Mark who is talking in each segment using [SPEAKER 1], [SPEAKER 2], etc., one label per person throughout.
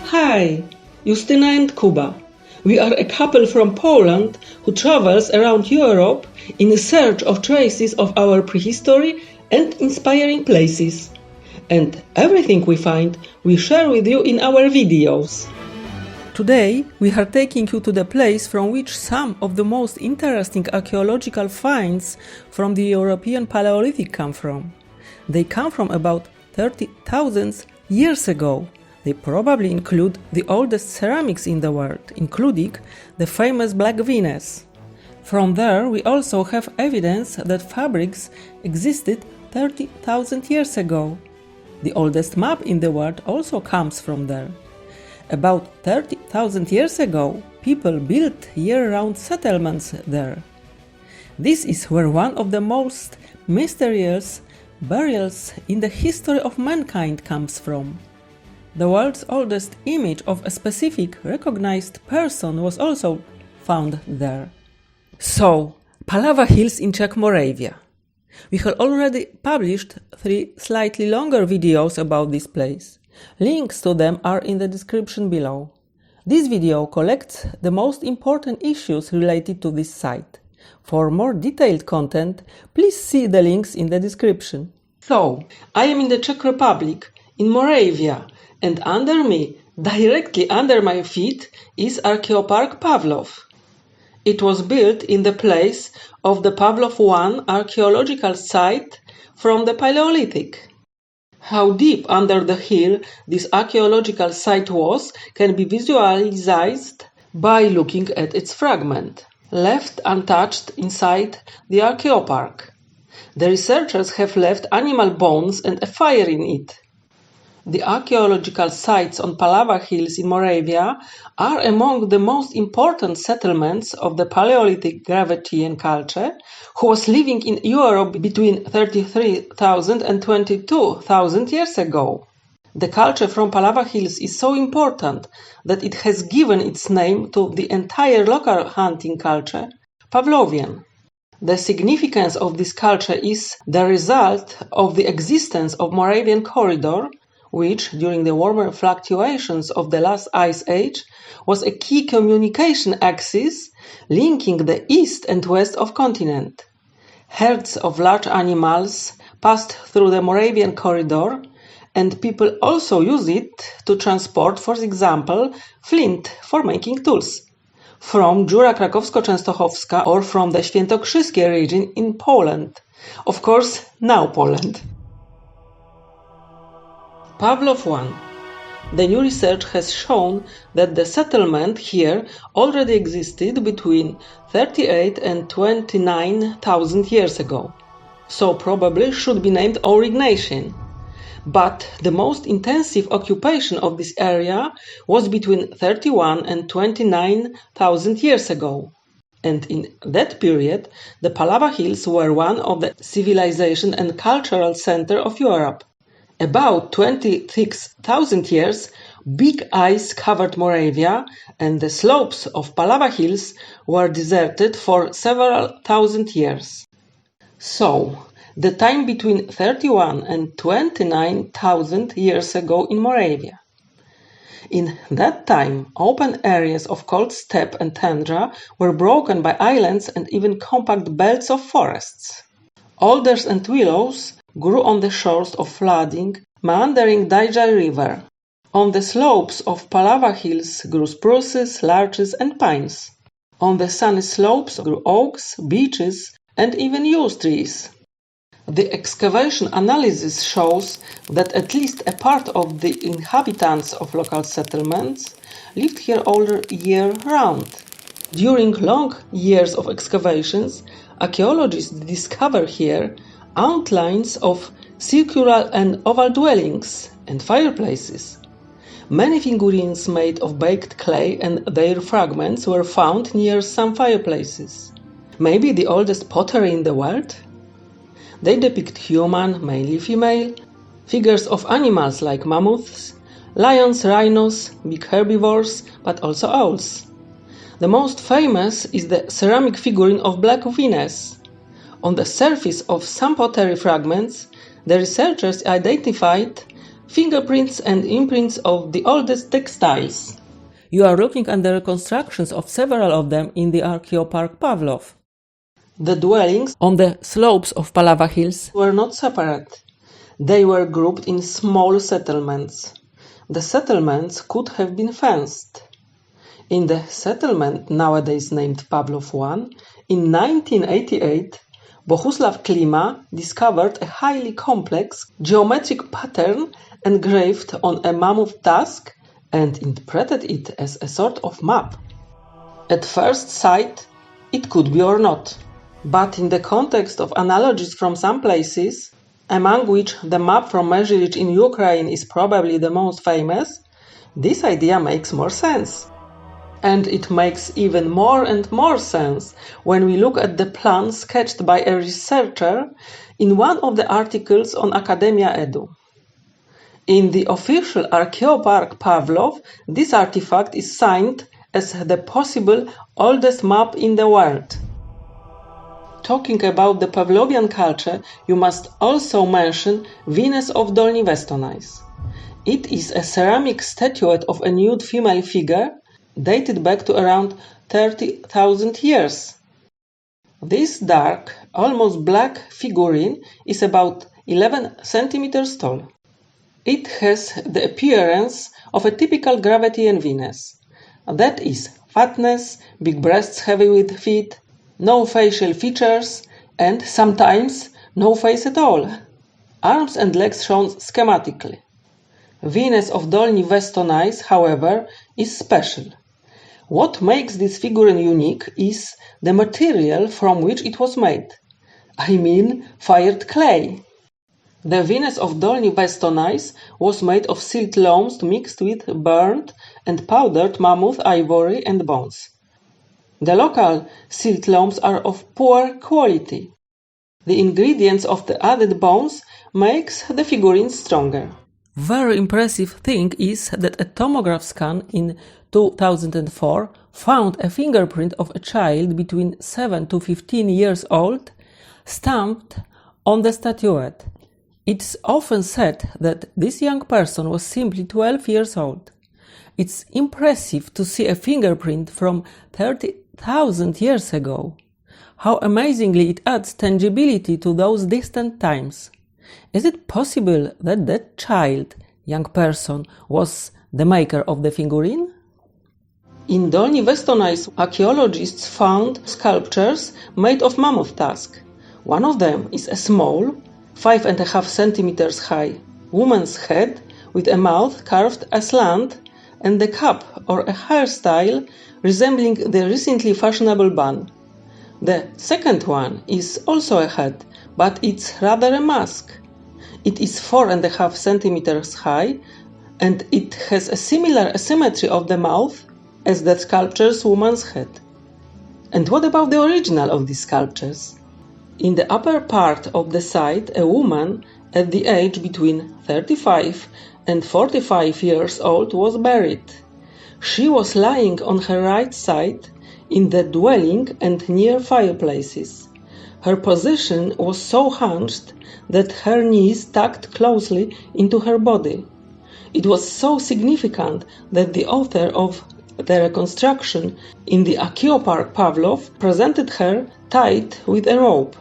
[SPEAKER 1] Hi, Justyna and Kuba. We are a couple from Poland who travels around Europe in search of traces of our prehistory and inspiring places. And everything we find, we share with you in our videos. Today, we are taking you to the place from which some of the most interesting archaeological finds from the European Paleolithic come from. They come from about 30,000 years ago. They probably include the oldest ceramics in the world, including the famous Black Venus. From there, we also have evidence that fabrics existed 30,000 years ago. The oldest map in the world also comes from there. About 30,000 years ago, people built year-round settlements there. This is where one of the most mysterious burials in the history of mankind comes from. The world's oldest image of a specific recognized person was also found there. So, Palava Hills in Czech Moravia. We have already published 3 slightly longer videos about this place. Links to them are in the description below. This video collects the most important issues related to this site. For more detailed content, please see the links in the description. So, I am in the Czech Republic, in Moravia, and under me, directly under my feet, is Archaeopark Pavlov. It was built in the place of the Pavlov I archaeological site from the Paleolithic. How deep under the hill this archaeological site was can be visualized by looking at its fragment, left untouched inside the Archaeopark. The researchers have left animal bones and a fire in it. The archaeological sites on Palava Hills in Moravia are among the most important settlements of the Paleolithic Gravettian culture, who was living in Europe between 33,000 and 22,000 years ago. The culture from Palava Hills is so important that it has given its name to the entire local hunting culture, Pavlovian. The significance of this culture is the result of the existence of Moravian corridor, which, during the warmer fluctuations of the last ice age, was a key communication axis linking the east and west of continent. Herds of large animals passed through the Moravian corridor, and people also use it to transport, for example, flint for making tools, from Dziura Krakowsko-Częstochowska or from the Świętokrzyskie region in Poland. Of course, now Poland. Pavlov I. The new research has shown that the settlement here already existed between 38 and 29,000 years ago, so probably should be named Aurignacian. But the most intensive occupation of this area was between 31 and 29,000 years ago. And in that period, the Palava Hills were one of the civilization and cultural center of Europe. About 26,000 years, big ice covered Moravia, and the slopes of Palava Hills were deserted for several thousand years. So, the time between 31 and 29,000 years ago in Moravia. In that time, open areas of cold steppe and tundra were broken by islands and even compact belts of forests. Alders and willows grew on the shores of flooding, meandering Dyja River. On the slopes of Palava Hills grew spruces, larches and pines. On the sunny slopes grew oaks, beeches and even yew trees. The excavation analysis shows that at least a part of the inhabitants of local settlements lived here all year round. During long years of excavations, archaeologists discover here outlines of circular and oval dwellings and fireplaces. Many figurines made of baked clay and their fragments were found near some fireplaces. Maybe the oldest pottery in the world? They depict human, mainly female, figures of animals like mammoths, lions, rhinos, big herbivores, but also owls. The most famous is the ceramic figurine of Black Venus. On the surface of some pottery fragments, the researchers identified fingerprints and imprints of the oldest textiles.
[SPEAKER 2] You are looking at the reconstructions of several of them in the Archaeopark Pavlov.
[SPEAKER 1] The dwellings
[SPEAKER 2] On the slopes of Palava Hills
[SPEAKER 1] were not separate. They were grouped in small settlements. The settlements could have been fenced. In the settlement nowadays named Pavlov I, in 1988, Bohuslav Klima discovered a highly complex geometric pattern engraved on a mammoth tusk and interpreted it as a sort of map. At first sight, it could be or not, but in the context of analogies from some places, among which the map from Mezhilic in Ukraine is probably the most famous, this idea makes more sense. And it makes even more and more sense when we look at the plan sketched by a researcher in one of the articles on Academia Edu. In the official Archaeopark Pavlov, this artifact is signed as the possible oldest map in the world. Talking about the Pavlovian culture, you must also mention Venus of Dolny Vestonais. It is a ceramic statuette of a nude female figure dated back to around 30,000 years. This dark, almost black figurine is about 11 centimeters tall. It has the appearance of a typical Gravitian Venus. That is, fatness, big breasts heavy with feet, no facial features, and sometimes no face at all. Arms and legs shown schematically. Venus of Dolny Vestonais, however, is special. What makes this figurine unique is the material from which it was made. I mean, fired clay. The Venus of Dolny Vestonais was made of silt loams mixed with burnt and powdered mammoth ivory and bones. The local silt loams are of poor quality. The ingredients of the added bones makes the figurine stronger.
[SPEAKER 2] Very impressive thing is that a tomograph scan in 2004 found a fingerprint of a child between 7 to 15 years old stamped on the statuette. It's often said that this young person was simply 12 years old. It's impressive to see a fingerprint from 30,000 years ago. How amazingly it adds tangibility to those distant times. Is it possible that that child, young person, was the maker of the figurine?
[SPEAKER 1] In Dolny Vestonais, archaeologists found sculptures made of mammoth tusk. One of them is a small, 5.5 centimeters high, woman's head with a mouth carved aslant and a cap or a hairstyle resembling the recently fashionable bun. The second one is also a head, but it's rather a mask. It is 4.5 centimeters high and it has a similar asymmetry of the mouth as the sculpture's woman's head. And what about the original of these sculptures? In the upper part of the site, a woman at the age between 35 and 45 years old was buried. She was lying on her right side in the dwelling and near fireplaces. Her position was so hunched that her knees tucked closely into her body. It was so significant that the author of the reconstruction in the Archaeopark Pavlov presented her tied with a rope.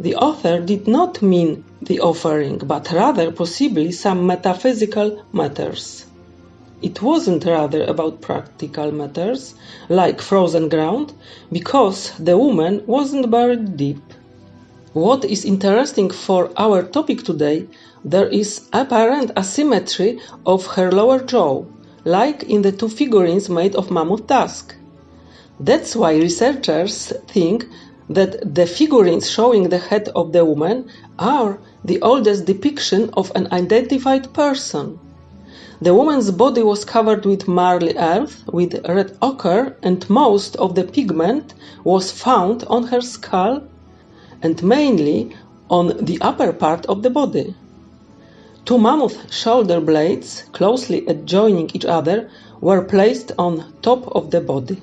[SPEAKER 1] The author did not mean the offering, but rather possibly some metaphysical matters. It wasn't rather about practical matters, like frozen ground, because the woman wasn't buried deep. What is interesting for our topic today, there is apparent asymmetry of her lower jaw, like in the two figurines made of mammoth tusk. That's why researchers think that the figurines showing the head of the woman are the oldest depiction of an identified person. The woman's body was covered with marly earth with red ochre, and most of the pigment was found on her skull and mainly on the upper part of the body. Two mammoth shoulder blades, closely adjoining each other, were placed on top of the body.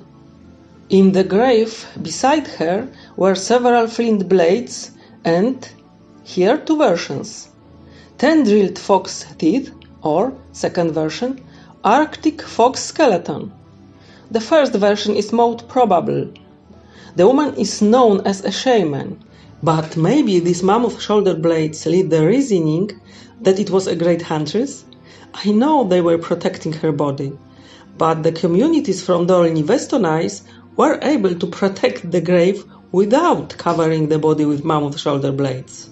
[SPEAKER 1] In the grave beside her were several flint blades and, here two versions, 10 drilled fox teeth Or, second version, Arctic fox skeleton. The first version is most probable. The woman is known as a shaman, but maybe these mammoth shoulder blades lead the reasoning that it was a great huntress. I know they were protecting her body, but the communities from Dolní Věstonice were able to protect the grave without covering the body with mammoth shoulder blades.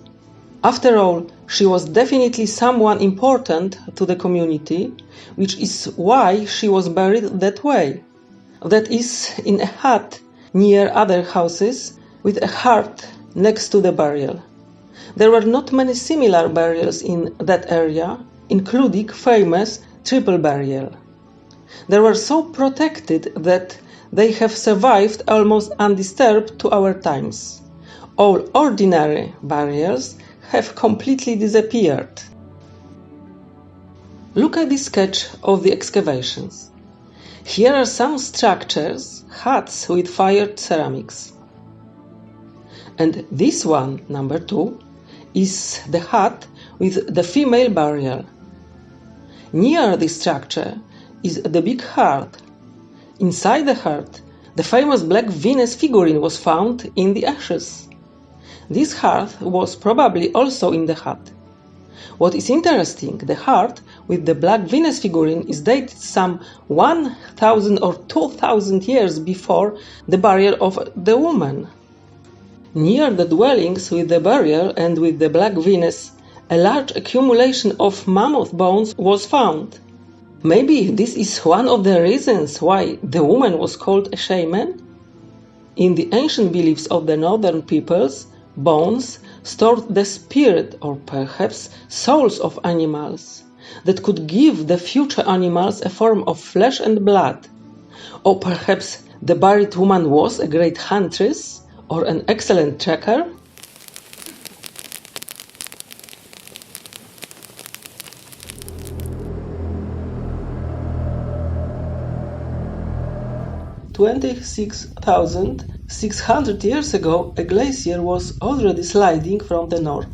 [SPEAKER 1] After all, she was definitely someone important to the community, which is why she was buried that way. That is, in a hut near other houses, with a heart next to the burial. There were not many similar burials in that area, including famous triple burial. They were so protected that they have survived almost undisturbed to our times. All ordinary burials have completely disappeared. Look at this sketch of the excavations. Here are some structures, huts with fired ceramics. And this one, number 2, is the hut with the female burial. Near this structure is the big heart. Inside the heart, the famous black Venus figurine was found in the ashes. This heart was probably also in the hut. What is interesting, the heart with the black Venus figurine is dated some 1,000 or 2,000 years before the burial of the woman. Near the dwellings with the burial and with the black Venus, a large accumulation of mammoth bones was found. Maybe this is one of the reasons why the woman was called a shaman? In the ancient beliefs of the northern peoples, bones stored the spirit or perhaps souls of animals that could give the future animals a form of flesh and blood. Or perhaps the buried woman was a great huntress or an excellent tracker? "26,600 years ago, a glacier was already sliding from the north.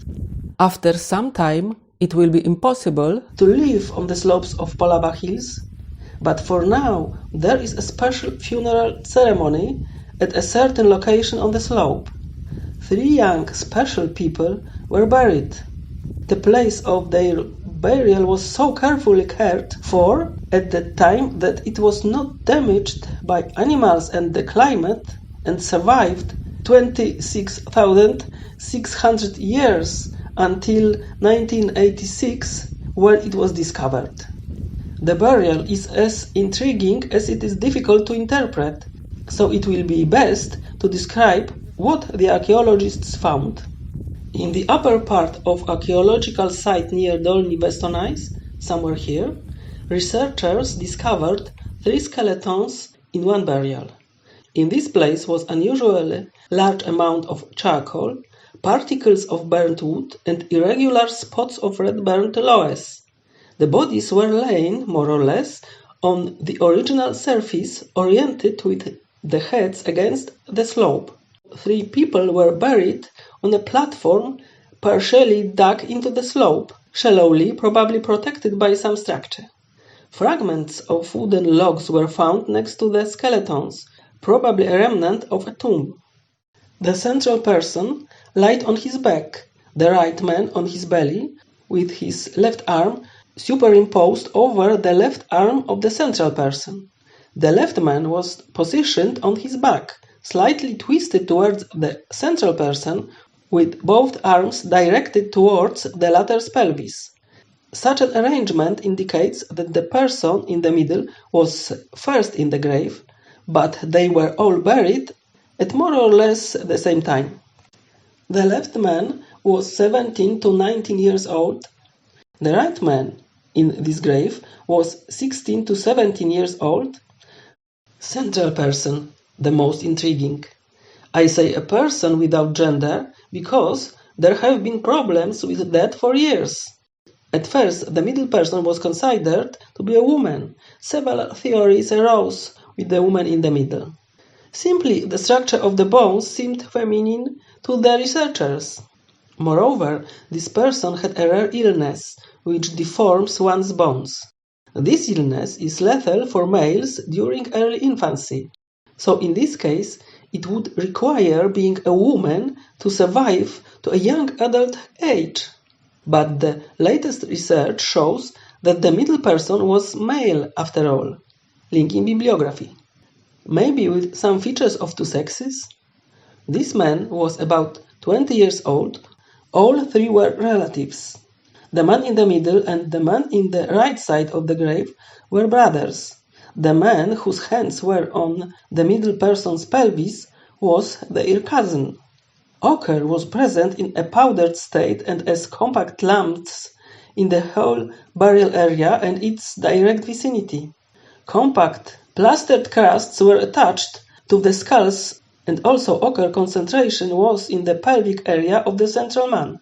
[SPEAKER 2] After some time, it will be impossible
[SPEAKER 1] To live on the slopes of Palava Hills, but for now there is a special funeral ceremony at a certain location on the slope. 3 young special people were buried. The place of their burial was so carefully cared for at that time that it was not damaged by animals and the climate and survived 26,600 years until 1986 when it was discovered. The burial is as intriguing as it is difficult to interpret, so it will be best to describe what the archaeologists found. In the upper part of archaeological site near Dolní Věstonice, somewhere here, researchers discovered 3 skeletons in one burial. In this place was unusually large amount of charcoal, particles of burnt wood and irregular spots of red burnt loess. The bodies were laying, more or less, on the original surface, oriented with the heads against the slope. 3 people were buried on a platform partially dug into the slope, shallowly, probably protected by some structure. Fragments of wooden logs were found next to the skeletons, probably a remnant of a tomb. The central person lied on his back, the right man on his belly, with his left arm superimposed over the left arm of the central person. The left man was positioned on his back, slightly twisted towards the central person, with both arms directed towards the latter's pelvis. Such an arrangement indicates that the person in the middle was first in the grave, but they were all buried at more or less the same time. The left man was 17 to 19 years old. The right man in this grave was 16 to 17 years old. Central person, the most intriguing. I say a person without gender because there have been problems with that for years. At first, the middle person was considered to be a woman. Several theories arose with the woman in the middle. Simply, the structure of the bones seemed feminine to the researchers. Moreover, this person had a rare illness, which deforms one's bones. This illness is lethal for males during early infancy. So in this case, it would require being a woman to survive to a young adult age. But the latest research shows that the middle person was male after all. Link in bibliography. Maybe with some features of two sexes? This man was about 20 years old. All three were relatives. The man in the middle and the man in the right side of the grave were brothers. The man whose hands were on the middle person's pelvis was their cousin. Ochre was present in a powdered state and as compact lumps in the whole burial area and its direct vicinity. Compact plastered crusts were attached to the skulls, and also ochre concentration was in the pelvic area of the central man.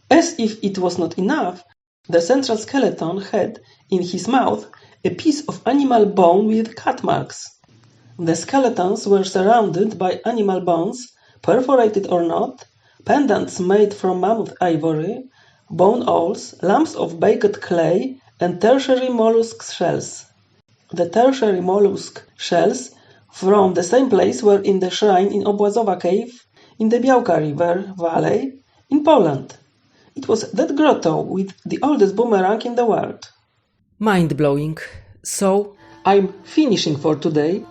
[SPEAKER 1] As if it was not enough, the central skeleton had in his mouth a piece of animal bone with cut marks. The skeletons were surrounded by animal bones, perforated or not, pendants made from mammoth ivory, bone awls, lumps of baked clay, and tertiary mollusk shells. The tertiary mollusk shells from the same place were in the shrine in Obłazowa cave in the Białka River Valley in Poland. It was that grotto with the oldest boomerang in the world.
[SPEAKER 2] Mind-blowing. So,
[SPEAKER 1] I'm finishing for today.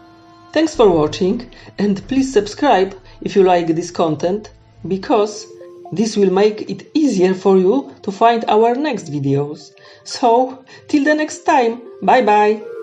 [SPEAKER 1] Thanks for watching and please subscribe if you like this content, because this will make it easier for you to find our next videos. So, till the next time, bye bye!